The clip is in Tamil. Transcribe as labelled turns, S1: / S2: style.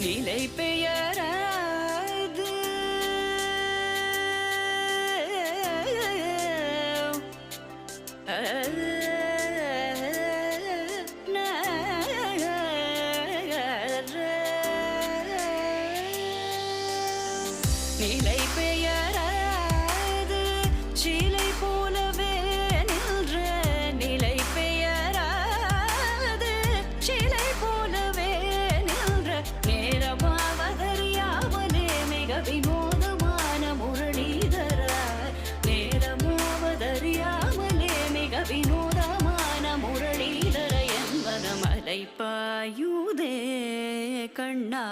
S1: நிலை பெயராது நிலை பெயராது சிலை போலவே நின்ற நிலை பெயராது சிலை போலவே நின்ற நேரமாவதறியாமலே மிக வினோதமான முரளிதரா நேரமாவதறியாமலே மிக வினோதமான முரளிதர என் மனம் அலைப்பாயுதே கண்ணா